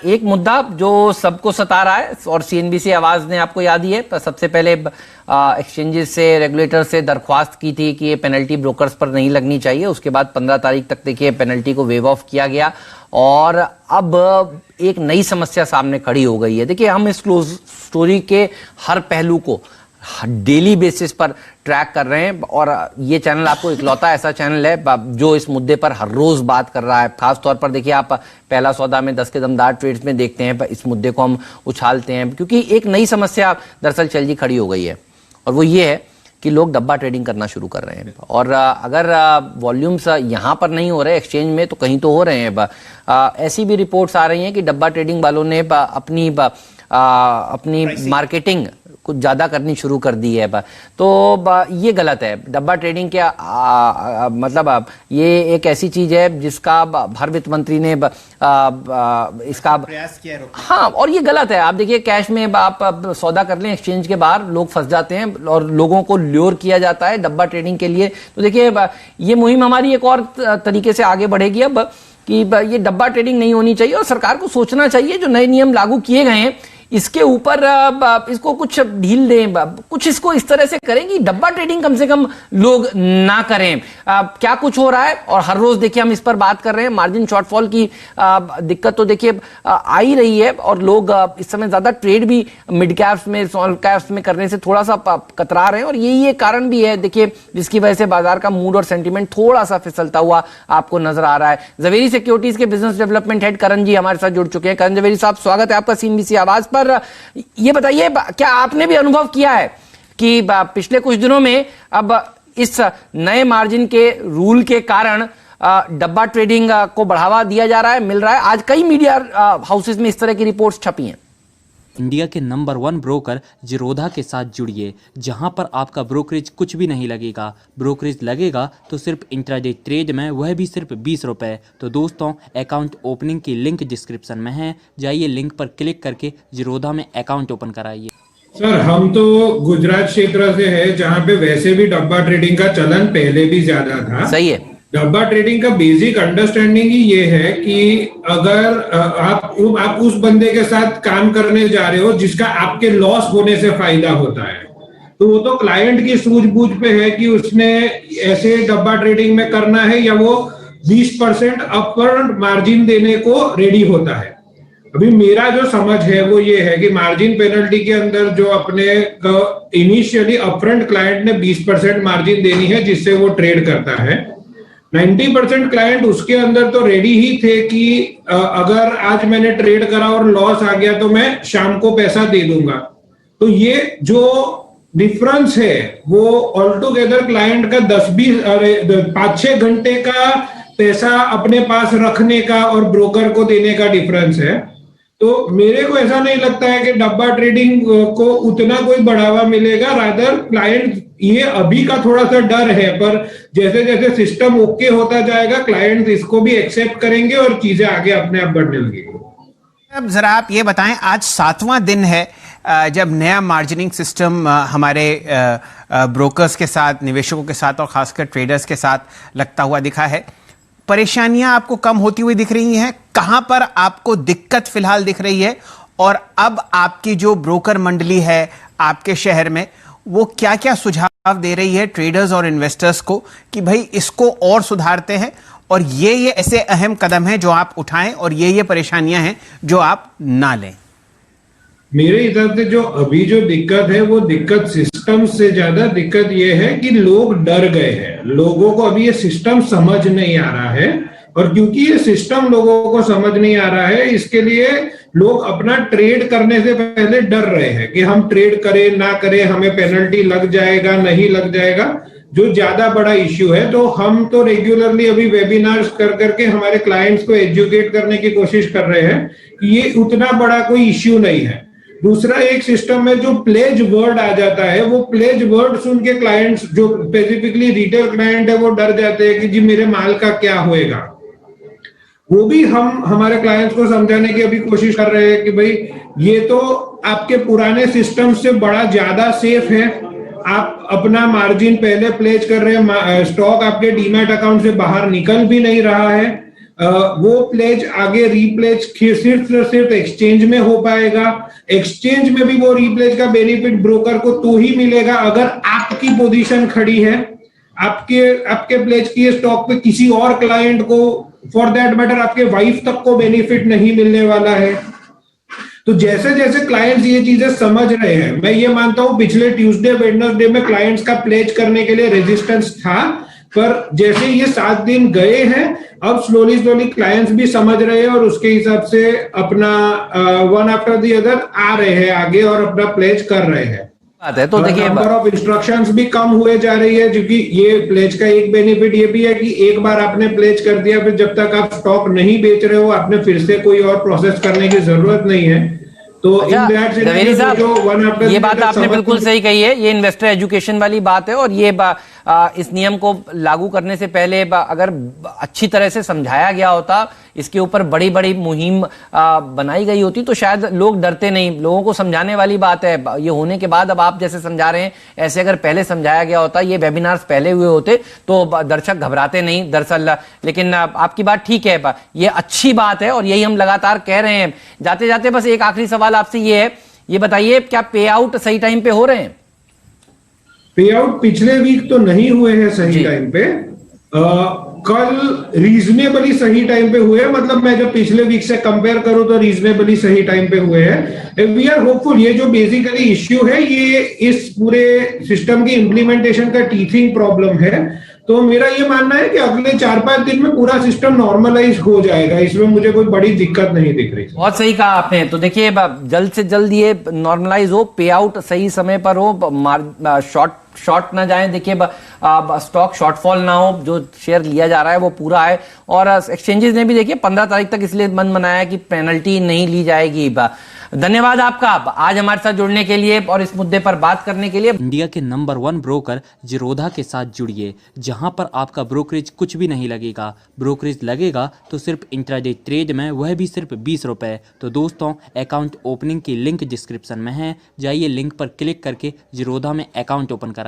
एक मुद्दा जो सबको सता रहा है और सीएनबीसी आवाज ने आपको याद ही है, तो सबसे पहले एक्सचेंजेस से, रेगुलेटर से दरख्वास्त की थी कि ये पेनल्टी ब्रोकर्स पर नहीं लगनी चाहिए। उसके बाद 15 तारीख तक देखिए पेनल्टी को वेव ऑफ किया गया और अब एक नई समस्या सामने खड़ी हो गई है। देखिए, हम इस क्लोज स्टोरी के हर पहलू को डेली बेसिस पर ट्रैक कर रहे हैं और ये चैनल आपको इकलौता ऐसा चैनल है जो इस मुद्दे पर हर रोज बात कर रहा है। खास तौर पर देखिए, आप पहला सौदा में 10 के दमदार ट्रेड्स में देखते हैं, इस मुद्दे को हम उछालते हैं क्योंकि एक नई समस्या दरअसल चल जी खड़ी हो गई है और वो ये है कि लोग डब्बा ट्रेडिंग करना शुरू कर रहे हैं। और अगर वॉल्यूम्स यहाँ पर नहीं हो रहे एक्सचेंज में तो कहीं तो हो रहे हैं। ऐसी भी रिपोर्ट्स आ रही हैं कि डब्बा ट्रेडिंग वालों ने अपनी मार्केटिंग कुछ ज्यादा करनी शुरू कर दी है। तो ये गलत है। डब्बा ट्रेडिंग के मतलब ये एक ऐसी चीज है जिसका हर वित्त मंत्री ने इसका प्रयास किया है। हाँ, और ये गलत है। आप देखिए, कैश में आप सौदा कर लें एक्सचेंज के बाहर, लोग फंस जाते हैं और लोगों को ल्योर किया जाता है डब्बा ट्रेडिंग के लिए। तो देखिए, ये मुहिम हमारी एक और तरीके से आगे बढ़ेगी अब कि ये डब्बा ट्रेडिंग नहीं होनी चाहिए और सरकार को सोचना चाहिए जो नए नियम लागू किए गए हैं इसके ऊपर इसको कुछ ढील दें, कुछ इसको इस तरह से करें कि डब्बा ट्रेडिंग कम से कम लोग ना करें। क्या कुछ हो रहा है और हर रोज देखिए हम इस पर बात कर रहे हैं। मार्जिन शॉर्टफॉल की दिक्कत तो देखिए आ ही रही है और लोग इस समय ज्यादा ट्रेड भी मिड कैप्स में, स्मॉल कैप्स में करने से थोड़ा सा कतरा रहे हैं और यही एक कारण भी है देखिए जिसकी वजह से बाजार का मूड और सेंटीमेंट थोड़ा सा फिसलता हुआ आपको नजर आ रहा है। जवेरी सिक्योरिटीज के बिजनेस डेवलपमेंट हेड करण जी हमारे साथ जुड़ चुके हैं। करण जवेरी साहब, स्वागत है आपका सीएनबीसी आवाज पर। ये बताइए, क्या आपने भी अनुभव किया है कि पिछले कुछ दिनों में अब इस नए मार्जिन के रूल के कारण डब्बा ट्रेडिंग को बढ़ावा दिया जा रहा है, मिल रहा है? आज कई मीडिया हाउसेस में इस तरह की रिपोर्ट्स छपी हैं। इंडिया के नंबर 1 ब्रोकर जीरोधा के साथ जुड़िए, जहां पर आपका ब्रोकरेज कुछ भी नहीं लगेगा। ब्रोकरेज लगेगा तो सिर्फ इंट्राडे ट्रेड में, वह भी सिर्फ 20 रुपए। तो दोस्तों, अकाउंट ओपनिंग की लिंक डिस्क्रिप्शन में है, जाइए लिंक पर क्लिक करके जीरोधा में अकाउंट ओपन कराइए। सर, हम तो गुजरात क्षेत्र से है जहां पे वैसे भी डब्बा ट्रेडिंग का चलन पहले भी ज्यादा था। सही है। डब्बा ट्रेडिंग का बेसिक अंडरस्टैंडिंग ही ये है कि अगर आप उस बंदे के साथ काम करने जा रहे हो जिसका आपके लॉस होने से फायदा होता है, तो वो तो क्लाइंट की सूझबूझ पे है कि उसने ऐसे डब्बा ट्रेडिंग में करना है या वो 20% अपफ्रंट मार्जिन देने को रेडी होता है। अभी मेरा जो समझ है वो ये है कि मार्जिन पेनल्टी के अंदर जो अपने इनिशियली अपफ्रंट क्लाइंट ने 20% मार्जिन देनी है जिससे वो ट्रेड करता है। 90% क्लाइंट उसके अंदर तो रेडी ही थे कि अगर आज मैंने ट्रेड करा और लॉस आ गया तो मैं शाम को पैसा दे दूंगा। तो ये जो डिफरेंस है वो ऑल टुगेदर क्लाइंट का 5-6 घंटे का पैसा अपने पास रखने का और ब्रोकर को देने का डिफरेंस है। तो मेरे को ऐसा नहीं लगता है कि डब्बा ट्रेडिंग को उतना कोई बढ़ावा मिलेगा। रादर क्लाइंट, ये अभी का थोड़ा सा डर है, पर जैसे जैसे सिस्टम ओके होता जाएगा क्लाइंट इसको भी एक्सेप्ट करेंगे और चीजें आगे अपने आप बढ़ने लगेगी। अब जरा आप ये बताएं, आज 7वां दिन है जब नया मार्जिनिंग सिस्टम हमारे ब्रोकर्स के साथ, निवेशकों के साथ और खासकर ट्रेडर्स के साथ लगता हुआ दिखा है। परेशानियां आपको कम होती हुई दिख रही हैं? कहां पर आपको दिक्कत फिलहाल दिख रही है? और अब आपकी जो ब्रोकर मंडली है आपके शहर में, वो क्या क्या सुझाव दे रही है ट्रेडर्स और इन्वेस्टर्स को कि भाई इसको और सुधारते हैं और ये ऐसे अहम कदम हैं जो आप उठाएं और ये परेशानियां हैं जो आप ना लें? मेरे हिसाब से जो अभी जो दिक्कत है वो दिक्कत सिस्टम से ज्यादा दिक्कत ये है कि लोग डर गए हैं। लोगों को अभी ये सिस्टम समझ नहीं आ रहा है और क्योंकि ये सिस्टम लोगों को समझ नहीं आ रहा है इसके लिए लोग अपना ट्रेड करने से पहले डर रहे हैं कि हम ट्रेड करें ना करें, हमें पेनल्टी लग जाएगा नहीं लग जाएगा, जो ज्यादा बड़ा इश्यू है। तो हम तो रेगुलरली अभी वेबिनार्स कर करके हमारे क्लाइंट्स को एजुकेट करने की कोशिश कर रहे हैं कि ये उतना बड़ा कोई इश्यू नहीं है। दूसरा, एक सिस्टम में जो प्लेज वर्ड आ जाता है, वो प्लेज वर्ड सुन के क्लाइंट्स जो स्पेसिफिकली रिटेल क्लाइंट है वो डर जाते हैं कि जी मेरे माल का क्या होएगा। वो भी हम हमारे क्लाइंट्स को समझाने की अभी कोशिश कर रहे हैं कि भाई ये तो आपके पुराने सिस्टम से बड़ा ज्यादा सेफ है। आप अपना मार्जिन पहले प्लेज कर रहे हैं, स्टॉक आपके डीमैट अकाउंट से बाहर निकल भी नहीं रहा है। वो प्लेज आगे रीप्लेज सिर्फ एक्सचेंज में हो पाएगा। एक्सचेंज में भी वो रीप्लेज का बेनिफिट ब्रोकर को तो ही मिलेगा अगर आपकी पोजीशन खड़ी है, आपके प्लेज की स्टॉक पे किसी और क्लाइंट को, फॉर दैट मैटर आपके वाइफ तक को बेनिफिट नहीं मिलने वाला है। तो जैसे जैसे क्लाइंट्स ये चीजें समझ रहे हैं, मैं ये मानता हूं पिछले ट्यूसडे वेडनेसडे में क्लाइंट्स का प्लेज करने के लिए रेजिस्टेंस था, पर जैसे ये 7 दिन गए हैं अब स्लोली क्लाइंट्स भी समझ रहे हैं और उसके हिसाब से अपना वन आफ्टर द अदर आ रहे हैं आगे और अपना प्लेज कर रहे हैं। बात है तो देखिए नंबर ऑफ इंस्ट्रक्शंस भी कम हुए जा रही है, क्योंकि ये प्लेज का एक बेनिफिट ये भी है कि एक बार आपने प्लेज कर दिया, फिर जब तक आप स्टॉक नहीं बेच रहे हो आपने फिर से कोई और प्रोसेस करने की जरूरत नहीं है। तो जवेरी साहब ये बात आपने बिल्कुल सही कही है, ये इन्वेस्टर एजुकेशन वाली बात है और ये इस नियम को लागू करने से पहले अगर अच्छी तरह से समझाया गया होता, इसके ऊपर बड़ी बड़ी मुहिम बनाई गई होती तो शायद लोग डरते नहीं। लोगों को समझाने वाली बात है, ये होने के बाद अब आप जैसे समझा रहे हैं ऐसे अगर पहले समझाया गया होता, ये वेबिनार्स पहले हुए होते तो दर्शक घबराते नहीं दरअसल। लेकिन आपकी बात ठीक है, ये अच्छी बात है और यही हम लगातार कह रहे हैं। जाते जाते बस एक आखिरी सवाल आपसे ये है, ये बताइए क्या पे आउट सही टाइम पे हो रहे हैं? पे आउट पिछले वीक तो नहीं हुए हैं सही टाइम पे, कल रीजनेबली सही टाइम पे हुए, मतलब मैं जब पिछले वीक से कंपेयर करूं तो रीजनेबली सही टाइम पे हुए हैं। वी आर होपफुल, ये जो बेसिकली इश्यू है ये इस पूरे सिस्टम की इंप्लीमेंटेशन का टीचिंग प्रॉब्लम है। तो मेरा ये मानना है कि अगले 4-5 दिन में पूरा सिस्टम नॉर्मलाइज हो जाएगा, इसमें मुझे कोई बड़ी दिक्कत नहीं दिख रही। बहुत सही कहा आपने। तो देखिए जल्द से जल्द ये नॉर्मलाइज हो, पे आउट सही समय पर हो, शॉर्ट ना जाएं। देखिए स्टॉक शॉर्टफॉल ना हो, जो शेयर लिया जा रहा है वो पूरा है। और एक्सचेंजेस ने भी देखिए 15 तारीख तक इसलिए मन बनाया कि पेनल्टी नहीं ली जाएगी। धन्यवाद आपका आज हमारे साथ जुड़ने के लिए और इस मुद्दे पर बात करने के लिए। इंडिया के नंबर 1 ब्रोकर जिरोधा के साथ जुड़िए, जहां पर आपका ब्रोकरेज कुछ भी नहीं लगेगा। ब्रोकरेज लगेगा तो सिर्फ इंट्राडे ट्रेड में, वह भी सिर्फ 20 रुपए। तो दोस्तों अकाउंट ओपनिंग की लिंक डिस्क्रिप्शन में है, जाइए लिंक पर क्लिक करके जिरोधा में अकाउंट ओपन कराइए।